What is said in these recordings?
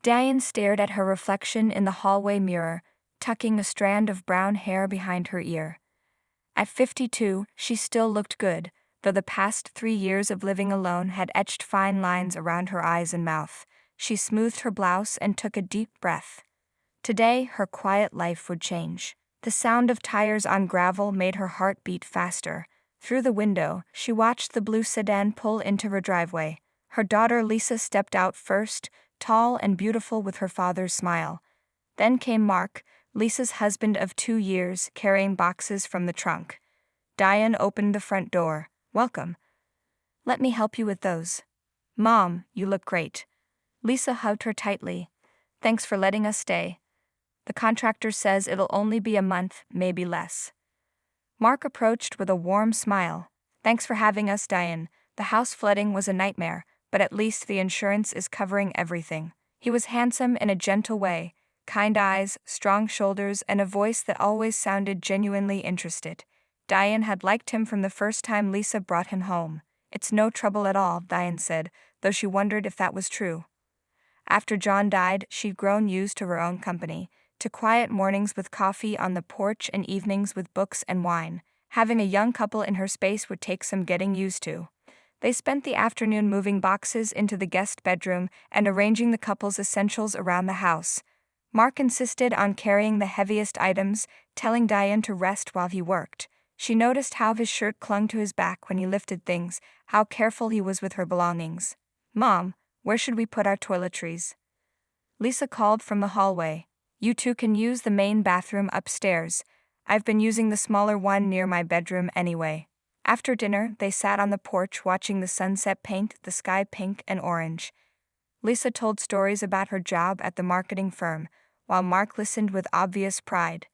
Diane stared at her reflection in the hallway mirror, tucking a strand of brown hair behind her ear. At 52, she still looked good, though the past 3 years of living alone had etched fine lines around her eyes and mouth. She smoothed her blouse and took a deep breath. Today, her quiet life would change. The sound of tires on gravel made her heart beat faster. Through the window, she watched the blue sedan pull into her driveway. Her daughter Lisa stepped out first, tall and beautiful with her father's smile. Then came Mark, Lisa's husband of 2 years, carrying boxes from the trunk. Diane opened the front door. "Welcome. Let me help you with those." "Mom, you look great." Lisa hugged her tightly. "Thanks for letting us stay. The contractor says it'll only be a month, maybe less." Mark approached with a warm smile. "Thanks for having us, Diane. The house flooding was a nightmare, but at least the insurance is covering everything." He was handsome in a gentle way, kind eyes, strong shoulders, and a voice that always sounded genuinely interested. Diane had liked him from the first time Lisa brought him home. "It's no trouble at all," Diane said, though she wondered if that was true. After John died, she'd grown used to her own company, to quiet mornings with coffee on the porch and evenings with books and wine. Having a young couple in her space would take some getting used to. They spent the afternoon moving boxes into the guest bedroom and arranging the couple's essentials around the house. Mark insisted on carrying the heaviest items, telling Diane to rest while he worked. She noticed how his shirt clung to his back when he lifted things, how careful he was with her belongings. "Mom, where should we put our toiletries?" Lisa called from the hallway. "You two can use the main bathroom upstairs. I've been using the smaller one near my bedroom anyway." After dinner, they sat on the porch watching the sunset paint the sky pink and orange. Lisa told stories about her job at the marketing firm, while Mark listened with obvious pride.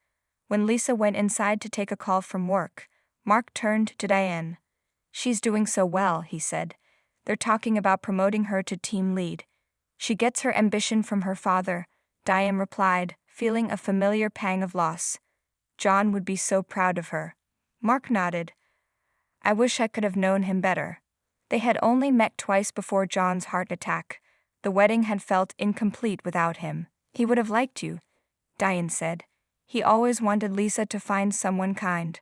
When Lisa went inside to take a call from work, Mark turned to Diane. "She's doing so well," he said. "They're talking about promoting her to team lead." "She gets her ambition from her father," Diane replied, feeling a familiar pang of loss. "John would be so proud of her." Mark nodded. "I wish I could have known him better." They had only met twice before John's heart attack. The wedding had felt incomplete without him. "He would have liked you," Diane said. "He always wanted Lisa to find someone kind."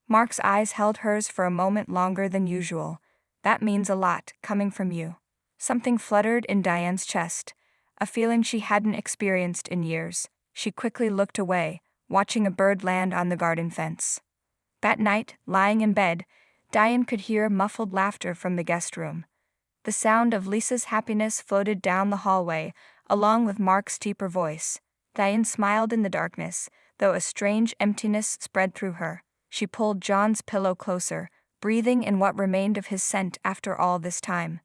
Mark's eyes held hers for a moment longer than usual. "That means a lot, coming from you." Something fluttered in Diane's chest, a feeling she hadn't experienced in years. She quickly looked away, watching a bird land on the garden fence. That night, lying in bed, Diane could hear muffled laughter from the guest room. The sound of Lisa's happiness floated down the hallway, along with Mark's deeper voice. Diane smiled in the darkness, though a strange emptiness spread through her. She pulled John's pillow closer, breathing in what remained of his scent after all this time.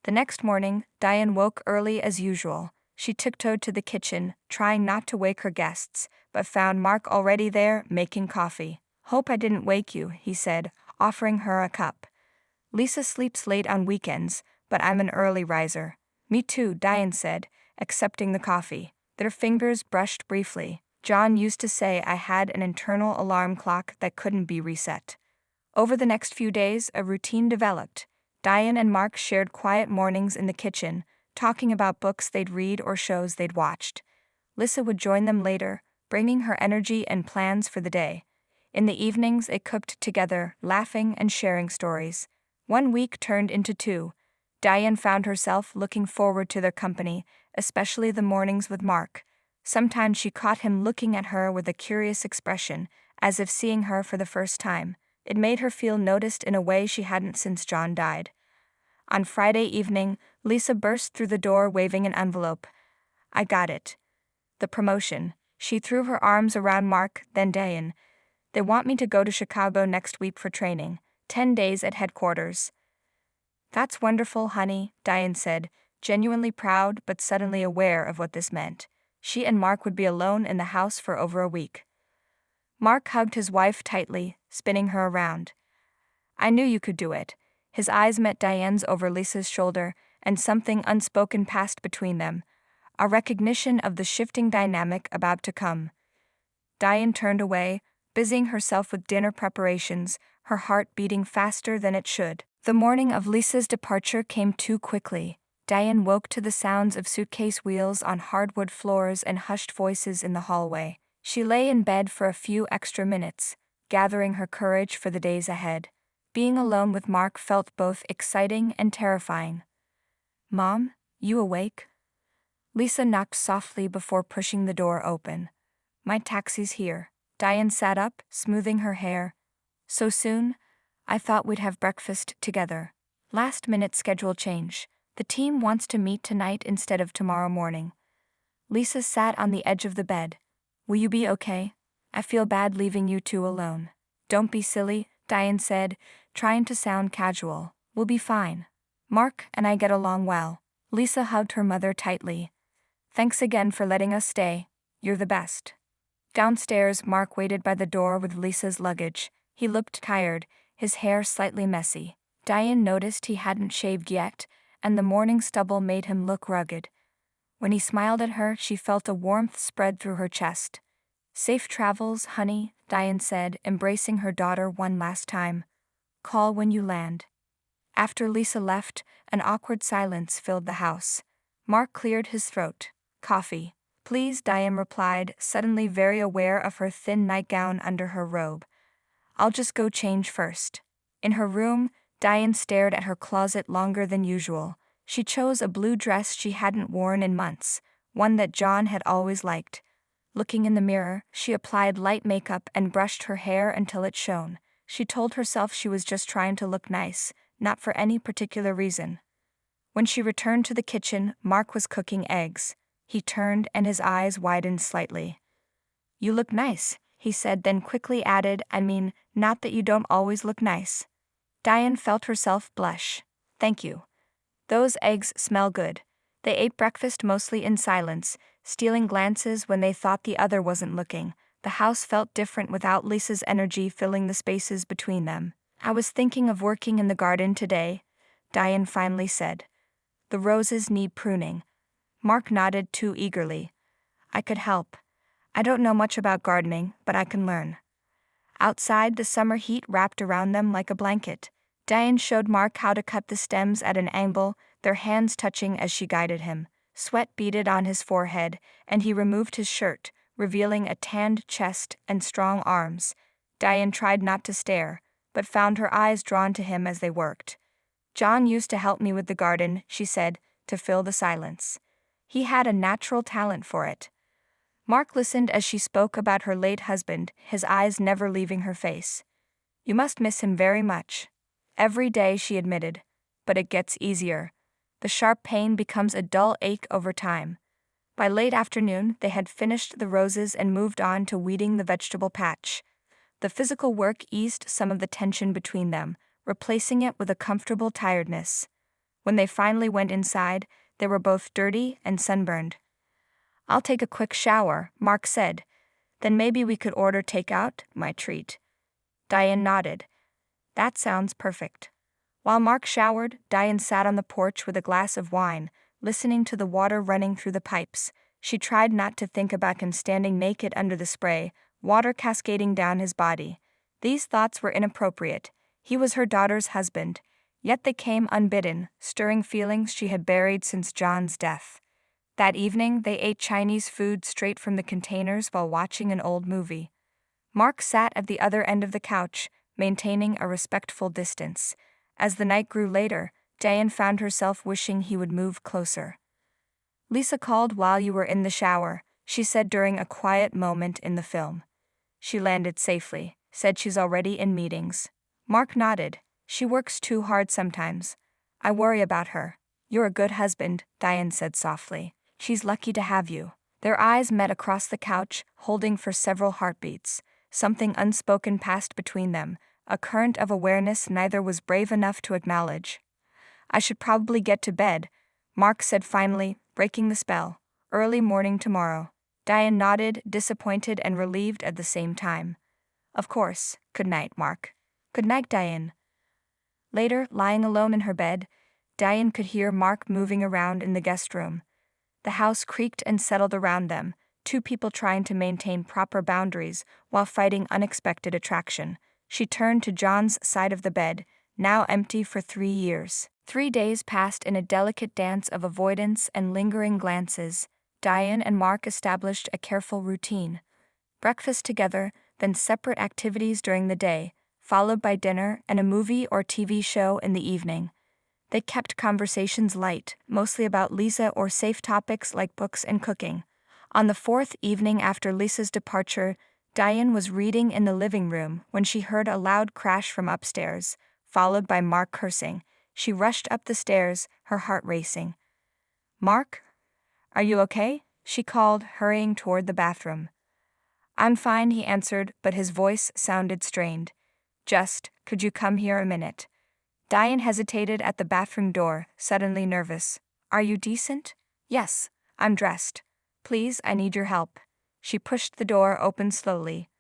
The next morning, Diane woke early as usual. She tiptoed to the kitchen, trying not to wake her guests, but found Mark already there, making coffee. "Hope I didn't wake you," he said, offering her a cup. "Lisa sleeps late on weekends, but I'm an early riser." "Me too," Diane said, accepting the coffee. Their fingers brushed briefly. "John used to say I had an internal alarm clock that couldn't be reset." Over the next few days, a routine developed. Diane and Mark shared quiet mornings in the kitchen, talking about books they'd read or shows they'd watched. Lisa would join them later, bringing her energy and plans for the day. In the evenings, they cooked together, laughing and sharing stories. 1 week turned into 2. Diane found herself looking forward to their company, especially the mornings with Mark. Sometimes she caught him looking at her with a curious expression, as if seeing her for the first time. It made her feel noticed in a way she hadn't since John died. On Friday evening, Lisa burst through the door waving an envelope. "I got it. The promotion." She threw her arms around Mark, then Diane. "They want me to go to Chicago next week for training, 10 days at headquarters." "That's wonderful, honey," Diane said, genuinely proud but suddenly aware of what this meant. She and Mark would be alone in the house for over a week. Mark hugged his wife tightly, spinning her around. "I knew you could do it." His eyes met Diane's over Lisa's shoulder, and something unspoken passed between them, a recognition of the shifting dynamic about to come. Diane turned away, busying herself with dinner preparations, her heart beating faster than it should. The morning of Lisa's departure came too quickly. Diane woke to the sounds of suitcase wheels on hardwood floors and hushed voices in the hallway. She lay in bed for a few extra minutes, gathering her courage for the days ahead. Being alone with Mark felt both exciting and terrifying. "Mom, you awake?" Lisa knocked softly before pushing the door open. "My taxi's here." Diane sat up, smoothing her hair. "So soon? I thought we'd have breakfast together." "Last-minute schedule change. The team wants to meet tonight instead of tomorrow morning." Lisa sat on the edge of the bed. "Will you be okay? I feel bad leaving you two alone." "Don't be silly," Diane said, trying to sound casual. "We'll be fine. Mark and I get along well." Lisa hugged her mother tightly. "Thanks again for letting us stay. You're the best." Downstairs, Mark waited by the door with Lisa's luggage. He looked tired, his hair slightly messy. Diane noticed he hadn't shaved yet, and the morning stubble made him look rugged. When he smiled at her, she felt a warmth spread through her chest. "Safe travels, honey," Diane said, embracing her daughter one last time. "Call when you land." After Lisa left, an awkward silence filled the house. Mark cleared his throat. "Coffee, please," Diane replied, suddenly very aware of her thin nightgown under her robe. "I'll just go change first." In her room, Diane stared at her closet longer than usual. She chose a blue dress she hadn't worn in months, one that John had always liked. Looking in the mirror, she applied light makeup and brushed her hair until it shone. She told herself she was just trying to look nice, not for any particular reason. When she returned to the kitchen, Mark was cooking eggs. He turned and his eyes widened slightly. "You look nice," he said, then quickly added, "I mean, not that you don't always look nice." Diane felt herself blush. "Thank you. Those eggs smell good." They ate breakfast mostly in silence, stealing glances when they thought the other wasn't looking. The house felt different without Lisa's energy filling the spaces between them. "I was thinking of working in the garden today," Diane finally said. "The roses need pruning." Mark nodded too eagerly. "I could help. I don't know much about gardening, but I can learn." Outside, the summer heat wrapped around them like a blanket. Diane showed Mark how to cut the stems at an angle, their hands touching as she guided him. Sweat beaded on his forehead, and he removed his shirt, revealing a tanned chest and strong arms. Diane tried not to stare, but found her eyes drawn to him as they worked. "John used to help me with the garden," she said, to fill the silence. "He had a natural talent for it." Mark listened as she spoke about her late husband, his eyes never leaving her face. "You must miss him very much." "Every day," she admitted. "But it gets easier. The sharp pain becomes a dull ache over time." By late afternoon, they had finished the roses and moved on to weeding the vegetable patch. The physical work eased some of the tension between them, replacing it with a comfortable tiredness. When they finally went inside, they were both dirty and sunburned. "I'll take a quick shower," Mark said. "Then maybe we could order takeout, my treat." Diane nodded. "That sounds perfect." While Mark showered, Diane sat on the porch with a glass of wine, listening to the water running through the pipes. She tried not to think about him standing naked under the spray, water cascading down his body. These thoughts were inappropriate. He was her daughter's husband, yet they came unbidden, stirring feelings she had buried since John's death. That evening, they ate Chinese food straight from the containers while watching an old movie. Mark sat at the other end of the couch, maintaining a respectful distance. As the night grew later, Diane found herself wishing he would move closer. "Lisa called while you were in the shower," she said during a quiet moment in the film. "She landed safely. Said she's already in meetings." Mark nodded. "She works too hard sometimes. I worry about her." "You're a good husband," Diane said softly. "She's lucky to have you." Their eyes met across the couch, holding for several heartbeats. Something unspoken passed between them, a current of awareness neither was brave enough to acknowledge. "I should probably get to bed," Mark said finally, breaking the spell. "Early morning tomorrow." Diane nodded, disappointed and relieved at the same time. "Of course. Good night, Mark." "Good night, Diane." Later, lying alone in her bed, Diane could hear Mark moving around in the guest room. The house creaked and settled around them, two people trying to maintain proper boundaries while fighting unexpected attraction. She turned to John's side of the bed, now empty for 3 years. 3 days passed in a delicate dance of avoidance and lingering glances. Diane and Mark established a careful routine. Breakfast together, then separate activities during the day, followed by dinner and a movie or TV show in the evening. They kept conversations light, mostly about Lisa or safe topics like books and cooking. On the 4th evening after Lisa's departure, Diane was reading in the living room when she heard a loud crash from upstairs, followed by Mark cursing. She rushed up the stairs, her heart racing. "Mark? Are you okay?" she called, hurrying toward the bathroom. "I'm fine," he answered, but his voice sounded strained. Could you come here a minute?" Diane hesitated at the bathroom door, suddenly nervous. "Are you decent?" "Yes, I'm dressed. Please, I need your help." She pushed the door open slowly.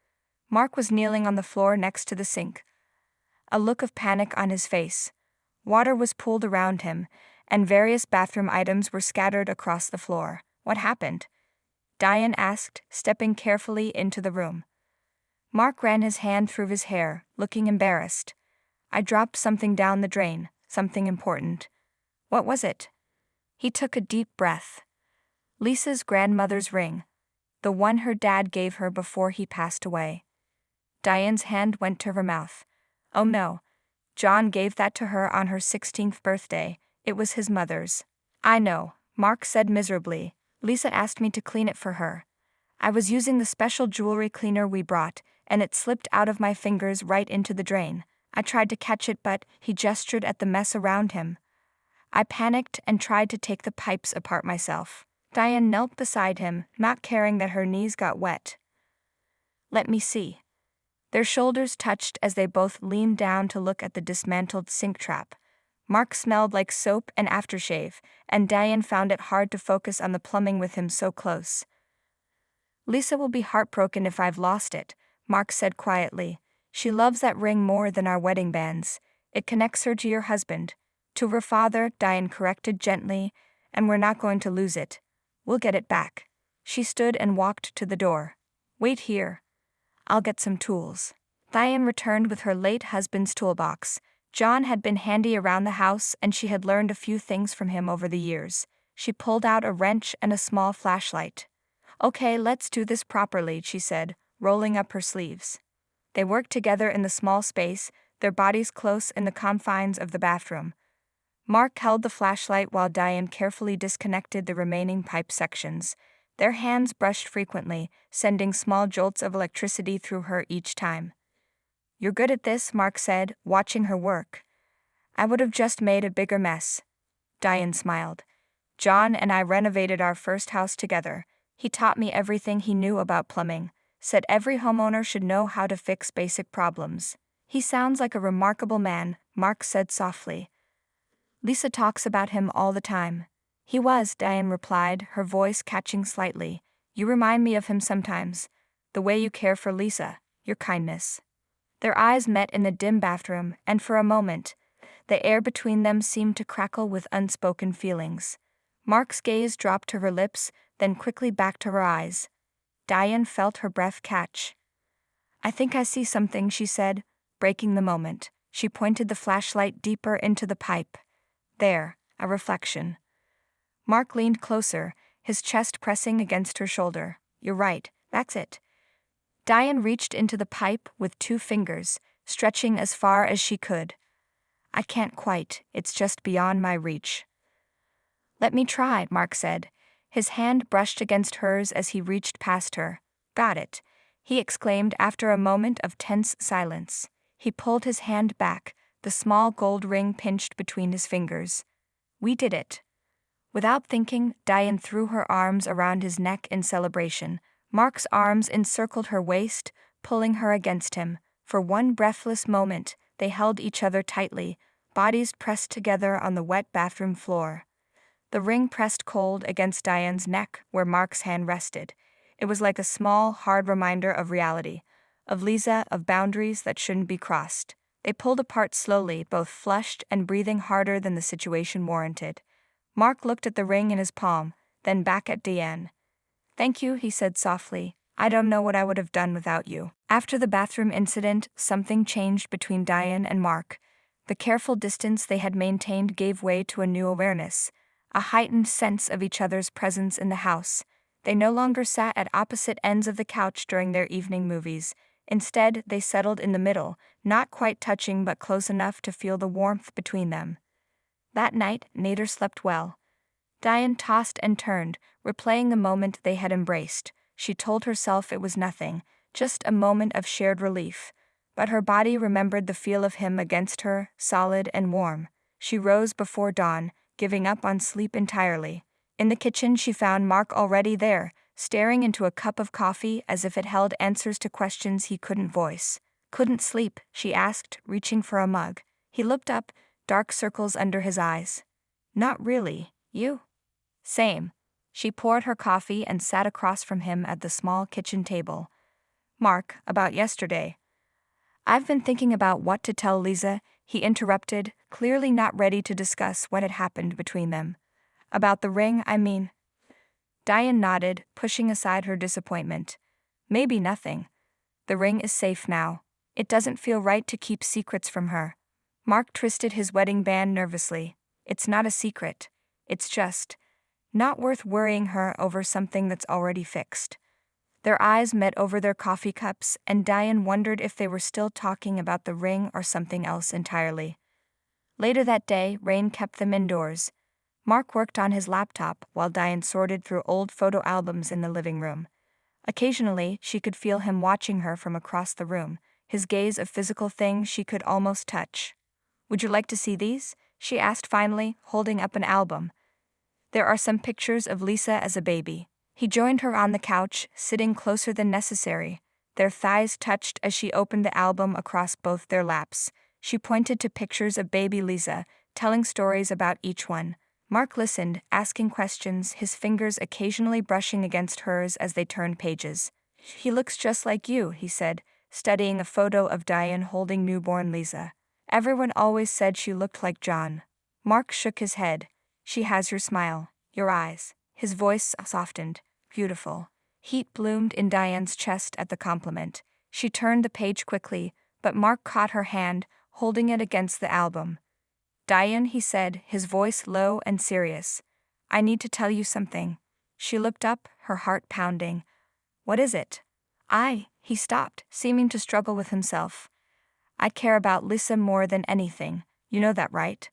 Mark was kneeling on the floor next to the sink, a look of panic on his face. Water was pooled around him, and various bathroom items were scattered across the floor. "What happened?" Diane asked, stepping carefully into the room. Mark ran his hand through his hair, looking embarrassed. "I dropped something down the drain, something important." "What was it?" He took a deep breath. Lisa's grandmother's ring, the one her dad gave her before he passed away. Diane's hand went to her mouth. "Oh no. John gave that to her on her 16th birthday. It was his mother's." "I know," Mark said miserably. "Lisa asked me to clean it for her. I was using the special jewelry cleaner we brought, and it slipped out of my fingers right into the drain. I tried to catch it, but," he gestured at the mess around him. "I panicked and tried to take the pipes apart myself." Diane knelt beside him, not caring that her knees got wet. "Let me see." Their shoulders touched as they both leaned down to look at the dismantled sink trap. Mark smelled like soap and aftershave, and Diane found it hard to focus on the plumbing with him so close. "Lisa will be heartbroken if I've lost it," Mark said quietly. "She loves that ring more than our wedding bands. It connects her to your husband." "To her father," Diane corrected gently, "and we're not going to lose it. We'll get it back." She stood and walked to the door. "Wait here. I'll get some tools." Diane returned with her late husband's toolbox. John had been handy around the house, and she had learned a few things from him over the years. She pulled out a wrench and a small flashlight. "Okay, let's do this properly," she said, rolling up her sleeves. They worked together in the small space, their bodies close in the confines of the bathroom. Mark held the flashlight while Diane carefully disconnected the remaining pipe sections. Their hands brushed frequently, sending small jolts of electricity through her each time. "You're good at this," Mark said, watching her work. "I would have just made a bigger mess." Diane smiled. "John and I renovated our first house together. He taught me everything he knew about plumbing, said every homeowner should know how to fix basic problems." "He sounds like a remarkable man," Mark said softly. "Lisa talks about him all the time." "He was," Diane replied, her voice catching slightly. "You remind me of him sometimes. The way you care for Lisa, your kindness." Their eyes met in the dim bathroom, and for a moment, the air between them seemed to crackle with unspoken feelings. Mark's gaze dropped to her lips, then quickly back to her eyes. Diane felt her breath catch. "I think I see something," she said, breaking the moment. She pointed the flashlight deeper into the pipe. "There, a reflection." Mark leaned closer, his chest pressing against her shoulder. "You're right, that's it." Diane reached into the pipe with 2 fingers, stretching as far as she could. "I can't quite, it's just beyond my reach." "Let me try," Mark said. His hand brushed against hers as he reached past her. "Got it," he exclaimed after a moment of tense silence. He pulled his hand back, the small gold ring pinched between his fingers. "We did it." Without thinking, Diane threw her arms around his neck in celebration. Mark's arms encircled her waist, pulling her against him. For one breathless moment, they held each other tightly, bodies pressed together on the wet bathroom floor. The ring pressed cold against Diane's neck where Mark's hand rested. It was like a small, hard reminder of reality, of Lisa, of boundaries that shouldn't be crossed. They pulled apart slowly, both flushed and breathing harder than the situation warranted. Mark looked at the ring in his palm, then back at Diane. "Thank you," he said softly. "I don't know what I would have done without you." After the bathroom incident, something changed between Diane and Mark. The careful distance they had maintained gave way to a new awareness, a heightened sense of each other's presence in the house. They no longer sat at opposite ends of the couch during their evening movies. Instead, they settled in the middle, not quite touching but close enough to feel the warmth between them. That night, Nader slept well. Diane tossed and turned, replaying the moment they had embraced. She told herself it was nothing, just a moment of shared relief. But her body remembered the feel of him against her, solid and warm. She rose before dawn, giving up on sleep entirely. In the kitchen she found Mark already there, staring into a cup of coffee as if it held answers to questions he couldn't voice. "Couldn't sleep?" she asked, reaching for a mug. He looked up, dark circles under his eyes. "Not really. You?" "Same." She poured her coffee and sat across from him at the small kitchen table. "Mark, about yesterday." "I've been thinking about what to tell Lisa," he interrupted, clearly not ready to discuss what had happened between them. "About the ring, I mean." Diane nodded, pushing aside her disappointment. "Maybe nothing. The ring is safe now. It doesn't feel right to keep secrets from her." Mark twisted his wedding band nervously. "It's not a secret. It's just not worth worrying her over something that's already fixed." Their eyes met over their coffee cups, and Diane wondered if they were still talking about the ring or something else entirely. Later that day, rain kept them indoors. Mark worked on his laptop while Diane sorted through old photo albums in the living room. Occasionally, she could feel him watching her from across the room, his gaze a physical thing she could almost touch. "Would you like to see these?" she asked finally, holding up an album. "There are some pictures of Lisa as a baby." He joined her on the couch, sitting closer than necessary. Their thighs touched as she opened the album across both their laps. She pointed to pictures of baby Lisa, telling stories about each one. Mark listened, asking questions, his fingers occasionally brushing against hers as they turned pages. "He looks just like you," he said, studying a photo of Diane holding newborn Lisa. "Everyone always said she looked like John." Mark shook his head. "She has your smile, your eyes." His voice softened. "Beautiful." Heat bloomed in Diane's chest at the compliment. She turned the page quickly, but Mark caught her hand, holding it against the album. "Diane," he said, his voice low and serious. "I need to tell you something." She looked up, her heart pounding. "What is it?" He stopped, seeming to struggle with himself. "I care about Lisa more than anything. You know that, right?"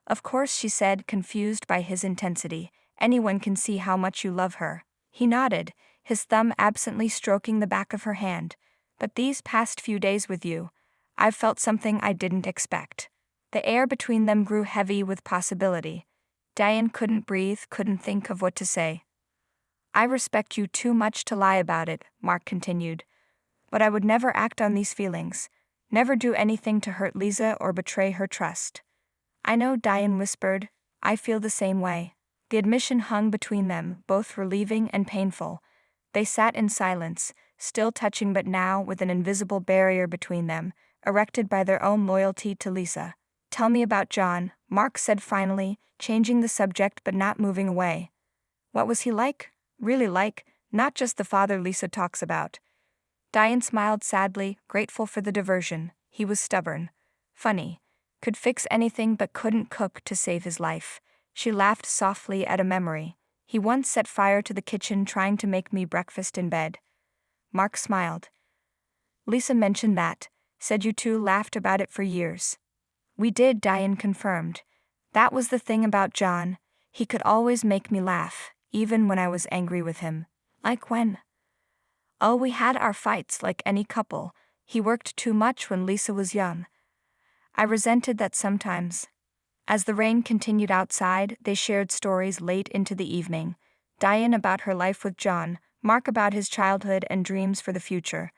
"Of course," she said, confused by his intensity. "Anyone can see how much you love her." He nodded, his thumb absently stroking the back of her hand. "But these past few days with you, I've felt something I didn't expect." The air between them grew heavy with possibility. Diane couldn't breathe, couldn't think of what to say. "I respect you too much to lie about it," Mark continued. "But I would never act on these feelings, never do anything to hurt Lisa or betray her trust." "I know," Diane whispered. "I feel the same way." The admission hung between them, both relieving and painful. They sat in silence, still touching but now with an invisible barrier between them, erected by their own loyalty to Lisa. "Tell me about John," Mark said finally, changing the subject but not moving away. "What was he like? Really like, not just the father Lisa talks about." Diane smiled sadly, grateful for the diversion. "He was stubborn. Funny. Could fix anything but couldn't cook to save his life." She laughed softly at a memory. "He once set fire to the kitchen trying to make me breakfast in bed." Mark smiled. "Lisa mentioned that, said you two laughed about it for years." "We did," Diane confirmed. "That was the thing about John. He could always make me laugh, even when I was angry with him." "Like when?" "Oh, we had our fights like any couple. He worked too much when Lisa was young. I resented that sometimes." As the rain continued outside, they shared stories late into the evening. Diane about her life with John, Mark about his childhood and dreams for the future.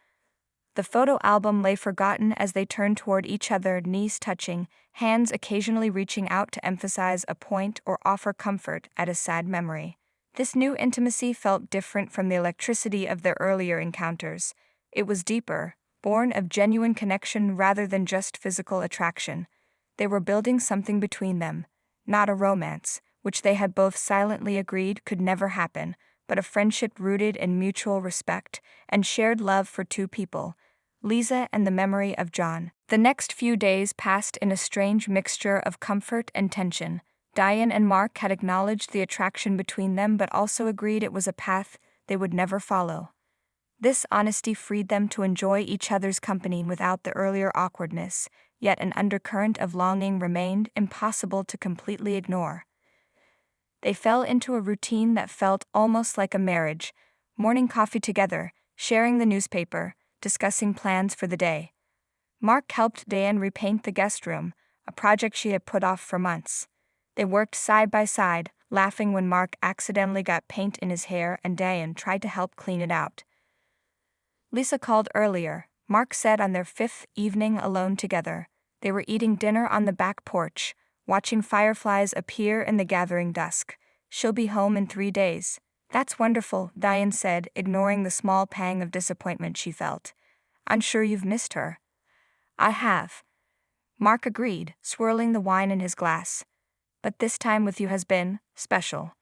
The photo album lay forgotten as they turned toward each other, knees touching, hands occasionally reaching out to emphasize a point or offer comfort at a sad memory. This new intimacy felt different from the electricity of their earlier encounters. It was deeper, born of genuine connection rather than just physical attraction. They were building something between them, not a romance, which they had both silently agreed could never happen, but a friendship rooted in mutual respect and shared love for two people, Lisa and the memory of John. The next few days passed in a strange mixture of comfort and tension. Diane and Mark had acknowledged the attraction between them but also agreed it was a path they would never follow. This honesty freed them to enjoy each other's company without the earlier awkwardness, yet an undercurrent of longing remained impossible to completely ignore. They fell into a routine that felt almost like a marriage, morning coffee together, sharing the newspaper, discussing plans for the day. Mark helped Diane repaint the guest room, a project she had put off for months. They worked side by side, laughing when Mark accidentally got paint in his hair and Diane tried to help clean it out. Lisa called earlier, Mark said on their 5th evening alone together. They were eating dinner on the back porch, watching fireflies appear in the gathering dusk. She'll be home in 3 days. That's wonderful, Diane said, ignoring the small pang of disappointment she felt. I'm sure you've missed her. I have. Mark agreed, swirling the wine in his glass. But this time with you has been special.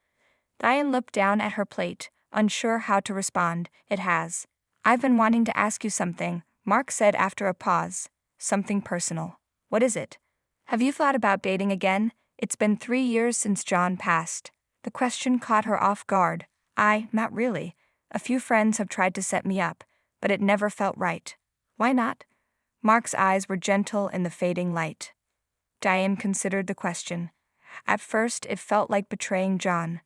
Diane looked down at her plate, unsure how to respond. It has. I've been wanting to ask you something, Mark said after a pause. Something personal. What is it? Have you thought about dating again? It's been 3 years since John passed. The question caught her off guard. Not really. A few friends have tried to set me up, but it never felt right. Why not? Mark's eyes were gentle in the fading light. Diane considered the question. At first, it felt like betraying John.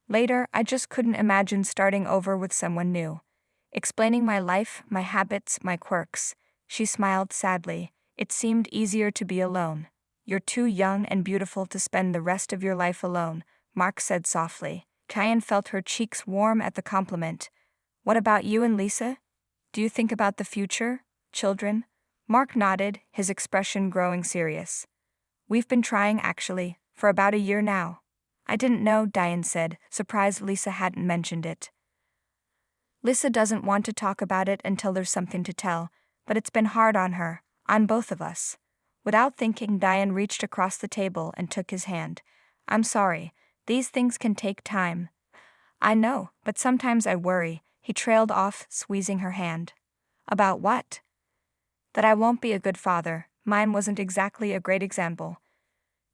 Later, I just couldn't imagine starting over with someone new. Explaining my life, my habits, my quirks. She smiled sadly. It seemed easier to be alone. You're too young and beautiful to spend the rest of your life alone, Mark said softly. Diane felt her cheeks warm at the compliment. What about you and Lisa? Do you think about the future? Children? Mark nodded, his expression growing serious. We've been trying, actually, for about a year now. I didn't know, Diane said, surprised Lisa hadn't mentioned it. Lisa doesn't want to talk about it until there's something to tell, but it's been hard on her, on both of us. Without thinking, Diane reached across the table and took his hand. I'm sorry, these things can take time. I know, but sometimes I worry, he trailed off, squeezing her hand. About what? That I won't be a good father. Mine wasn't exactly a great example.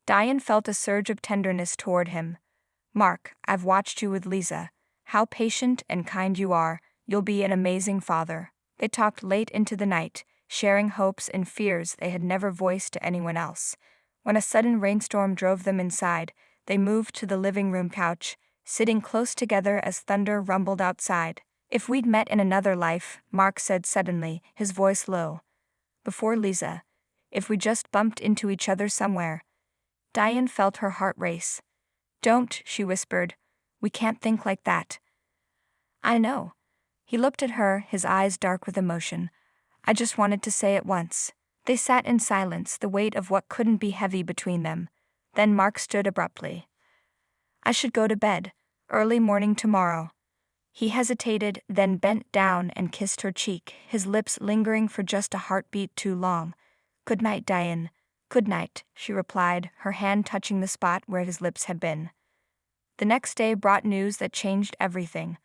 Diane felt a surge of tenderness toward him. Mark, I've watched you with Lisa. How patient and kind you are. You'll be an amazing father. They talked late into the night, sharing hopes and fears they had never voiced to anyone else. When a sudden rainstorm drove them inside, they moved to the living room couch, sitting close together as thunder rumbled outside. If we'd met in another life, Mark said suddenly, his voice low. Before Lisa. If we just bumped into each other somewhere. Diane felt her heart race. Don't, she whispered. We can't think like that. I know. He looked at her, his eyes dark with emotion. I just wanted to say it once. They sat in silence, the weight of what couldn't be heavy between them. Then Mark stood abruptly. I should go to bed. Early morning tomorrow. He hesitated, then bent down and kissed her cheek, his lips lingering for just a heartbeat too long. Good night, Diane. Good night, she replied, her hand touching the spot where his lips had been. The next day brought news that changed everything.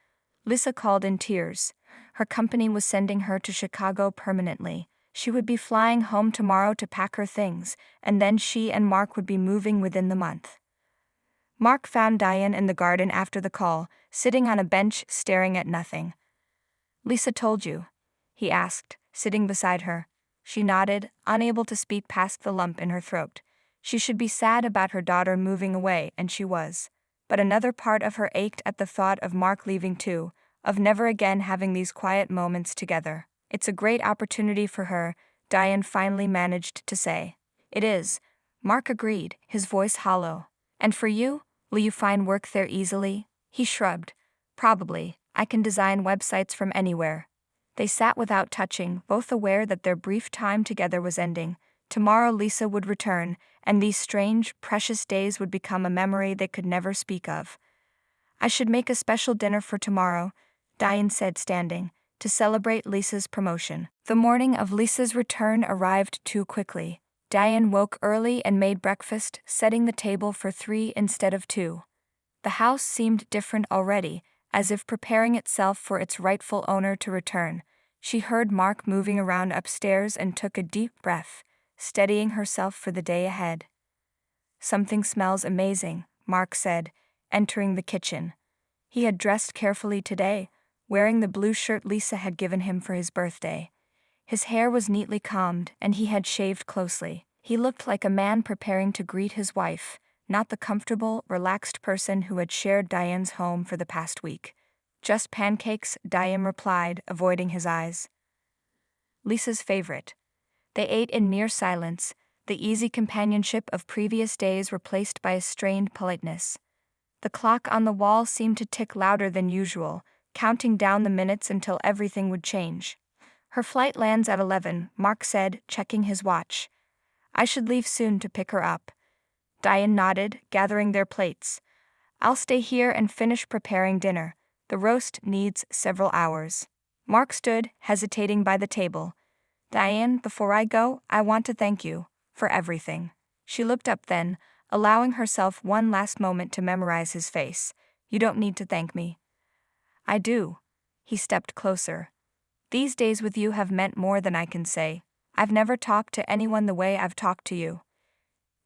Lisa called in tears. Her company was sending her to Chicago permanently. She would be flying home tomorrow to pack her things, and then she and Mark would be moving within the month. Mark found Diane in the garden after the call, sitting on a bench staring at nothing. Lisa told you? He asked, sitting beside her. She nodded, unable to speak past the lump in her throat. She should be sad about her daughter moving away, and she was. But another part of her ached at the thought of Mark leaving too, of never again having these quiet moments together. It's a great opportunity for her, Diane finally managed to say. It is. Mark agreed, his voice hollow. And for you? Will you find work there easily? He shrugged. Probably. I can design websites from anywhere. They sat without touching, both aware that their brief time together was ending. Tomorrow Lisa would return, and these strange, precious days would become a memory they could never speak of. I should make a special dinner for tomorrow, Diane said, standing, to celebrate Lisa's promotion. The morning of Lisa's return arrived too quickly. Diane woke early and made breakfast, setting the table for 3 instead of 2. The house seemed different already, as if preparing itself for its rightful owner to return. She heard Mark moving around upstairs and took a deep breath, steadying herself for the day ahead. "Something smells amazing," Mark said, entering the kitchen. He had dressed carefully today, wearing the blue shirt Lisa had given him for his birthday. His hair was neatly combed, and he had shaved closely. He looked like a man preparing to greet his wife, not the comfortable, relaxed person who had shared Diane's home for the past week. "Just pancakes," Diane replied, avoiding his eyes. Lisa's favorite. They ate in near silence, the easy companionship of previous days replaced by a strained politeness. The clock on the wall seemed to tick louder than usual, counting down the minutes until everything would change. "Her flight lands at 11, Mark said, checking his watch. "I should leave soon to pick her up." Diane nodded, gathering their plates. "I'll stay here and finish preparing dinner. The roast needs several hours." Mark stood, hesitating by the table. "Diane, before I go, I want to thank you for everything." She looked up then, allowing herself one last moment to memorize his face. "You don't need to thank me." "I do." He stepped closer. "These days with you have meant more than I can say. I've never talked to anyone the way I've talked to you."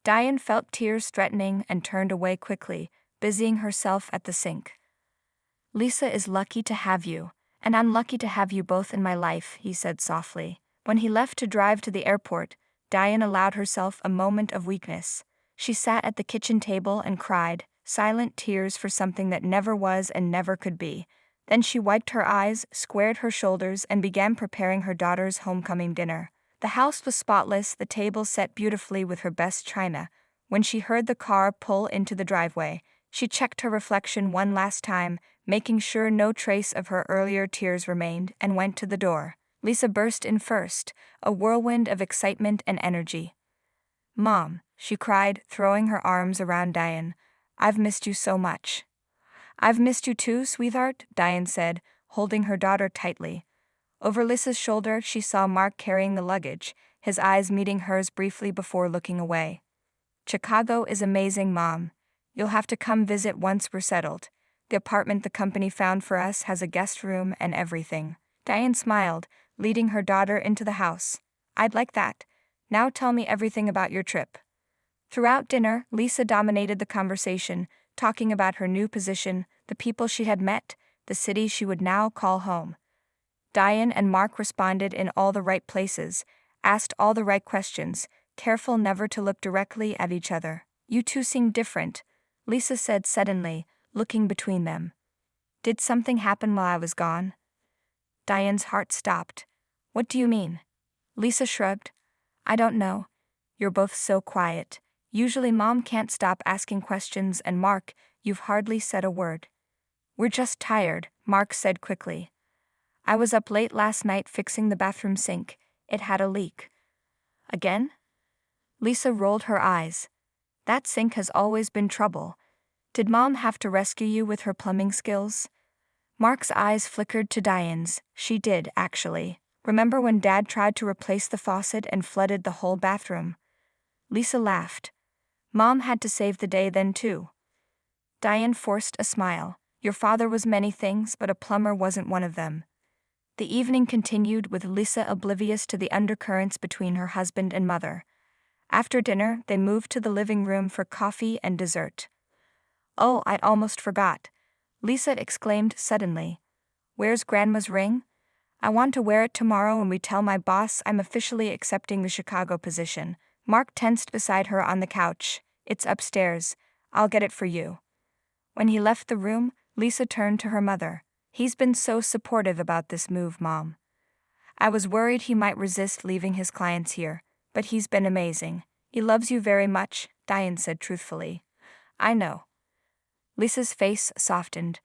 Diane felt tears threatening and turned away quickly, busying herself at the sink. "Lisa is lucky to have you, and I'm lucky to have you both in my life," he said softly. When he left to drive to the airport, Diane allowed herself a moment of weakness. She sat at the kitchen table and cried, silent tears for something that never was and never could be. Then she wiped her eyes, squared her shoulders, and began preparing her daughter's homecoming dinner. The house was spotless, the table set beautifully with her best china. When she heard the car pull into the driveway, she checked her reflection one last time, making sure no trace of her earlier tears remained, and went to the door. Lisa burst in first, a whirlwind of excitement and energy. "Mom," she cried, throwing her arms around Diane. "I've missed you so much." "I've missed you too, sweetheart," Diane said, holding her daughter tightly. Over Lisa's shoulder, she saw Mark carrying the luggage, his eyes meeting hers briefly before looking away. "Chicago is amazing, Mom. You'll have to come visit once we're settled. The apartment the company found for us has a guest room and everything." Diane smiled, leading her daughter into the house. "I'd like that. Now tell me everything about your trip." Throughout dinner, Lisa dominated the conversation, talking about her new position, the people she had met, the city she would now call home. Diane and Mark responded in all the right places, asked all the right questions, careful never to look directly at each other. "You two seem different," Lisa said suddenly, looking between them. "Did something happen while I was gone?" Diane's heart stopped. "What do you mean?" Lisa shrugged. "I don't know. You're both so quiet. Usually Mom can't stop asking questions, and Mark, you've hardly said a word." "We're just tired," Mark said quickly. "I was up late last night fixing the bathroom sink. It had a leak." "Again?" Lisa rolled her eyes. "That sink has always been trouble. Did Mom have to rescue you with her plumbing skills?" Mark's eyes flickered to Diane's. "She did, actually. Remember when Dad tried to replace the faucet and flooded the whole bathroom?" Lisa laughed. "Mom had to save the day then too." Diane forced a smile. "Your father was many things, but a plumber wasn't one of them." The evening continued with Lisa oblivious to the undercurrents between her husband and mother. After dinner, they moved to the living room for coffee and dessert. "Oh, I'd almost forgot," Lisa exclaimed suddenly. "Where's Grandma's ring? I want to wear it tomorrow when we tell my boss I'm officially accepting the Chicago position." Mark tensed beside her on the couch. "It's upstairs. I'll get it for you." When he left the room, Lisa turned to her mother. "He's been so supportive about this move, Mom. I was worried he might resist leaving his clients here, but he's been amazing." "He loves you very much," Diane said truthfully. "I know." Lisa's face softened.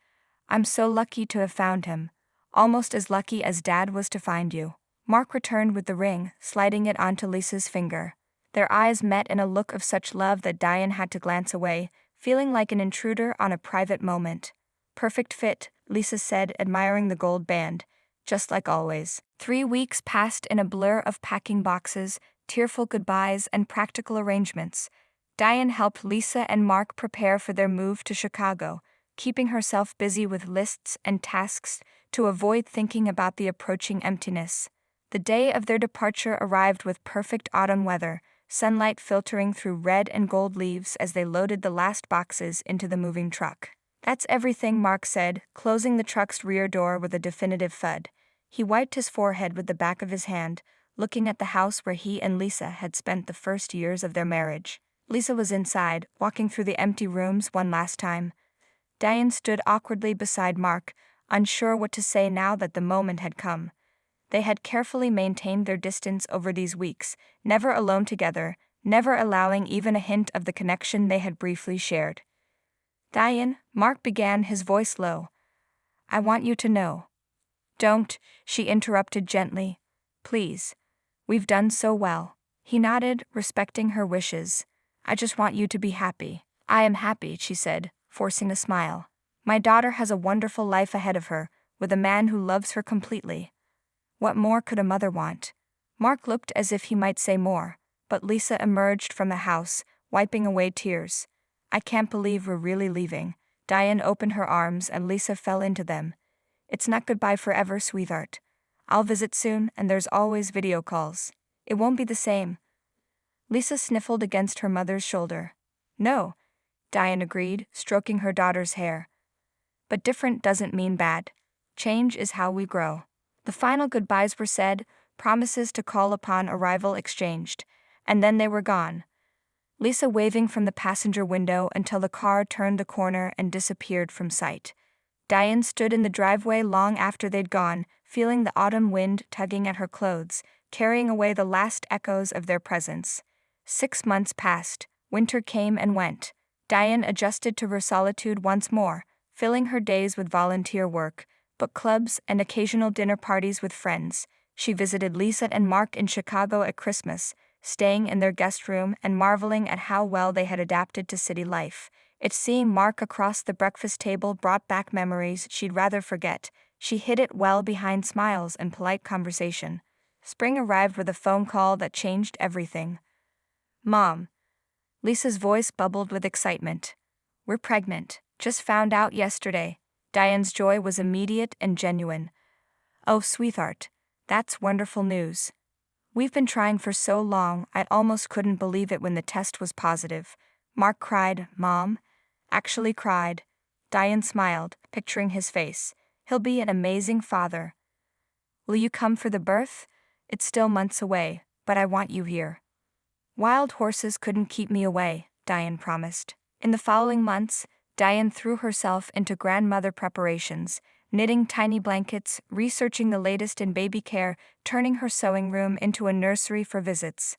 "I'm so lucky to have found him. Almost as lucky as Dad was to find you." Mark returned with the ring, sliding it onto Lisa's finger. Their eyes met in a look of such love that Diane had to glance away, feeling like an intruder on a private moment. "Perfect fit," Lisa said, admiring the gold band. "Just like always." 3 weeks passed in a blur of packing boxes, tearful goodbyes, and practical arrangements. Diane helped Lisa and Mark prepare for their move to Chicago, keeping herself busy with lists and tasks to avoid thinking about the approaching emptiness. The day of their departure arrived with perfect autumn weather, sunlight filtering through red and gold leaves as they loaded the last boxes into the moving truck. "That's everything," Mark said, closing the truck's rear door with a definitive thud. He wiped his forehead with the back of his hand, looking at the house where he and Lisa had spent the first years of their marriage. Lisa was inside, walking through the empty rooms one last time. Diane stood awkwardly beside Mark, unsure what to say now that the moment had come. They had carefully maintained their distance over these weeks, never alone together, never allowing even a hint of the connection they had briefly shared. "Diane," Mark began, his voice low, "I want you to know." "Don't," she interrupted gently. "Please. We've done so well." He nodded, respecting her wishes. "I just want you to be happy." "I am happy," she said, forcing a smile. "My daughter has a wonderful life ahead of her, with a man who loves her completely. What more could a mother want?" Mark looked as if he might say more, but Lisa emerged from the house, wiping away tears. "I can't believe we're really leaving." Diane opened her arms and Lisa fell into them. "It's not goodbye forever, sweetheart. I'll visit soon, and there's always video calls. It won't be the same." Lisa sniffled against her mother's shoulder. "No," Diane agreed, stroking her daughter's hair. "But different doesn't mean bad. Change is how we grow." The final goodbyes were said, promises to call upon arrival exchanged, and then they were gone. Lisa waving from the passenger window until the car turned the corner and disappeared from sight. Diane stood in the driveway long after they'd gone, feeling the autumn wind tugging at her clothes, carrying away the last echoes of their presence. 6 months passed, winter came and went. Diane adjusted to her solitude once more, filling her days with volunteer work, book clubs, and occasional dinner parties with friends. She visited Lisa and Mark in Chicago at Christmas, staying in their guest room and marveling at how well they had adapted to city life. It's seeing Mark across the breakfast table brought back memories she'd rather forget. She hid it well behind smiles and polite conversation. Spring arrived with a phone call that changed everything. "Mom." Lisa's voice bubbled with excitement. "We're pregnant. Just found out yesterday." Diane's joy was immediate and genuine. "Oh, sweetheart. That's wonderful news. We've been trying for so long, I almost couldn't believe it when the test was positive." Mark cried, "Mom." Actually cried. Diane smiled, picturing his face. "He'll be an amazing father." "Will you come for the birth?" "It's still months away, but I want you here." "Wild horses couldn't keep me away," Diane promised. In the following months, Diane threw herself into grandmother preparations, knitting tiny blankets, researching the latest in baby care, turning her sewing room into a nursery for visits.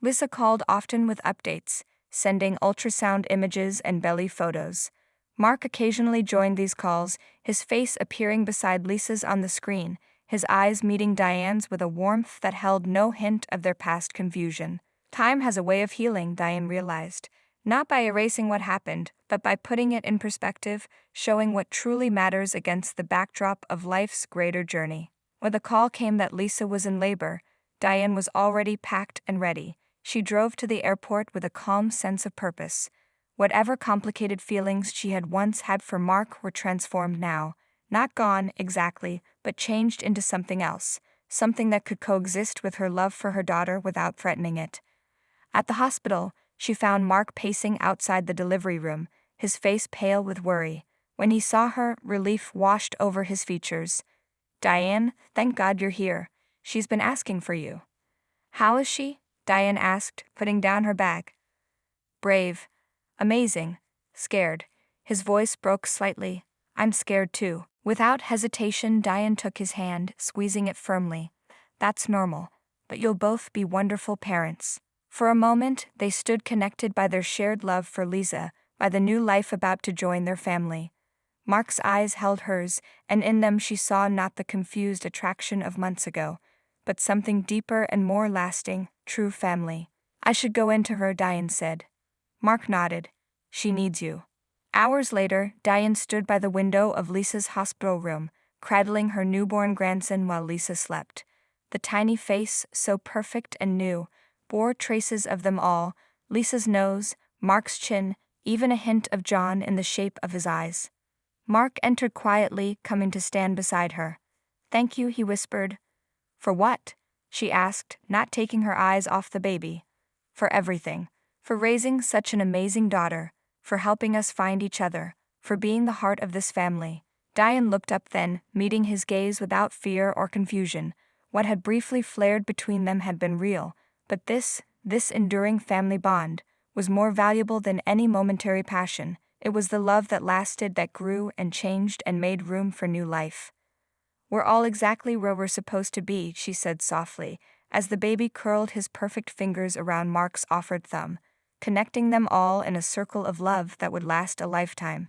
Lisa called often with updates, sending ultrasound images and belly photos. Mark occasionally joined these calls, his face appearing beside Lisa's on the screen, his eyes meeting Diane's with a warmth that held no hint of their past confusion. Time has a way of healing, Diane realized. Not by erasing what happened, but by putting it in perspective, showing what truly matters against the backdrop of life's greater journey. When the call came that Lisa was in labor, Diane was already packed and ready. She drove to the airport with a calm sense of purpose. Whatever complicated feelings she had once had for Mark were transformed now. Not gone, exactly, but changed into something else, something that could coexist with her love for her daughter without threatening it. At the hospital, she found Mark pacing outside the delivery room, his face pale with worry. When he saw her, relief washed over his features. "Diane, thank God you're here. She's been asking for you." "How is she?" Diane asked, putting down her bag. "Brave. Amazing. Scared." His voice broke slightly. "I'm scared too." Without hesitation, Diane took his hand, squeezing it firmly. "That's normal, but you'll both be wonderful parents." For a moment, they stood connected by their shared love for Lisa, by the new life about to join their family. Mark's eyes held hers, and in them she saw not the confused attraction of months ago, but something deeper and more lasting, true family. "I should go into her," Diane said. Mark nodded. "She needs you." Hours later, Diane stood by the window of Lisa's hospital room, cradling her newborn grandson while Lisa slept. The tiny face, so perfect and new, bore traces of them all: Lisa's nose, Mark's chin, even a hint of John in the shape of his eyes. Mark entered quietly, coming to stand beside her. "Thank you," he whispered. "For what?" she asked, not taking her eyes off the baby. "For everything. For raising such an amazing daughter, for helping us find each other, for being the heart of this family." Diane looked up then, meeting his gaze without fear or confusion. What had briefly flared between them had been real, but this enduring family bond, was more valuable than any momentary passion. It was the love that lasted, that grew and changed and made room for new life. "We're all exactly where we're supposed to be," she said softly, as the baby curled his perfect fingers around Mark's offered thumb, connecting them all in a circle of love that would last a lifetime.